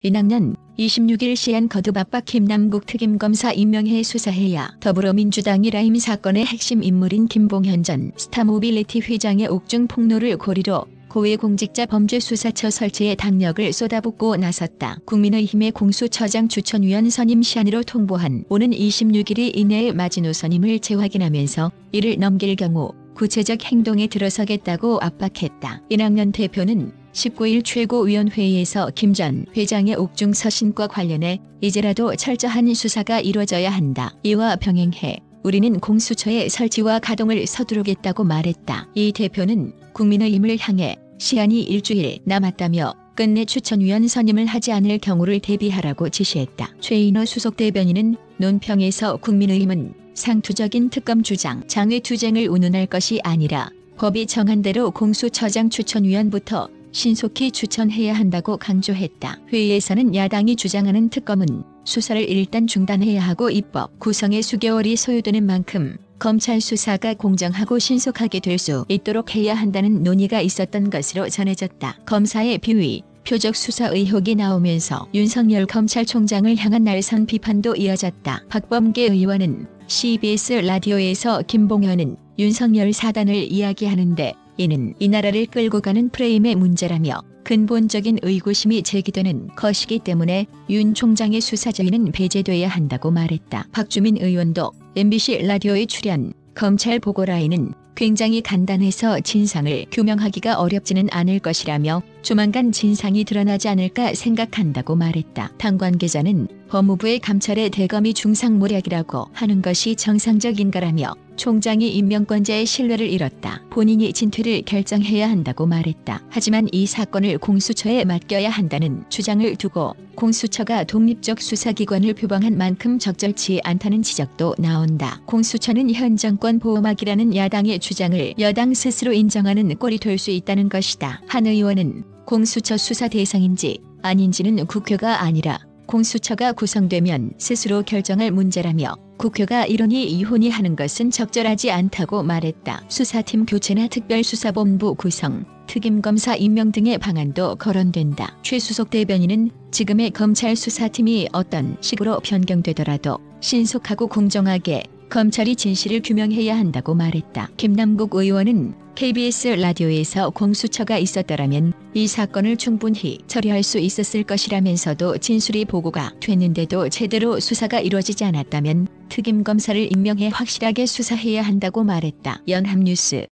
이낙연 26일 시한 거듭 압박 김남국 특임검사 임명해 수사해야. 더불어민주당이 라임 사건의 핵심 인물인 김봉현 전 스타모빌리티 회장의 옥중 폭로를 고리로 고위공직자범죄수사처 설치에 당력을 쏟아붓고 나섰다. 국민의힘의 공수처장 추천위원 선임 시한으로 통보한 오는 26일이 이내에 마지노선임을 재확인하면서 이를 넘길 경우 구체적 행동에 들어서겠다고 압박했다. 이낙연 대표는 19일 최고위원회의에서 김 전 회장의 옥중 서신과 관련해 이제라도 철저한 수사가 이루어져야 한다. 이와 병행해 우리는 공수처의 설치와 가동을 서두르겠다고 말했다. 이 대표는 국민의힘을 향해 시한이 일주일 남았다며 끝내 추천위원 선임을 하지 않을 경우를 대비하라고 지시했다. 최인호 수석 대변인은 논평에서 국민의힘은 상투적인 특검 주장, 장외투쟁을 운운할 것이 아니라 법이 정한 대로 공수처장 추천위원부터 신속히 추천해야 한다고 강조했다. 회의에서는 야당이 주장하는 특검은 수사를 일단 중단해야 하고 입법 구성에 수개월이 소요되는 만큼 검찰 수사가 공정하고 신속하게 될 수 있도록 해야 한다는 논의가 있었던 것으로 전해졌다. 검사의 비위, 표적 수사 의혹이 나오면서 윤석열 검찰총장을 향한 날선 비판도 이어졌다. 박범계 의원은 CBS 라디오에서 김봉현은 윤석열 사단을 이야기하는데 이는 이 나라를 끌고 가는 프레임의 문제라며 근본적인 의구심이 제기되는 것이기 때문에 윤 총장의 수사저희는 배제돼야 한다고 말했다. 박주민 의원도 MBC 라디오에 출연, 검찰 보고라인은 굉장히 간단해서 진상을 규명하기가 어렵지는 않을 것이라며 조만간 진상이 드러나지 않을까 생각한다고 말했다. 당 관계자는 법무부의 감찰의 대검이 중상모략이라고 하는 것이 정상적인가라며 총장이 임명권자의 신뢰를 잃었다. 본인이 진퇴를 결정해야 한다고 말했다. 하지만 이 사건을 공수처에 맡겨야 한다는 주장을 두고 공수처가 독립적 수사기관을 표방한 만큼 적절치 않다는 지적도 나온다. 공수처는 현 정권 보호막이라는 야당의 주장을 여당 스스로 인정하는 꼴이 될 수 있다는 것이다. 한 의원은 공수처 수사 대상인지 아닌지는 국회가 아니라 공수처가 구성되면 스스로 결정할 문제라며 국회가 이러니 이혼이 하는 것은 적절하지 않다고 말했다. 수사팀 교체나 특별수사본부 구성, 특임검사 임명 등의 방안도 거론된다. 최수석 대변인은 지금의 검찰 수사팀이 어떤 식으로 변경되더라도 신속하고 공정하게 검찰이 진실을 규명해야 한다고 말했다. 김남국 의원은 KBS 라디오에서 공수처가 있었더라면 이 사건을 충분히 처리할 수 있었을 것이라면서도 진술이 보고가 됐는데도 제대로 수사가 이루어지지 않았다면 특임검사를 임명해 확실하게 수사해야 한다고 말했다. 연합뉴스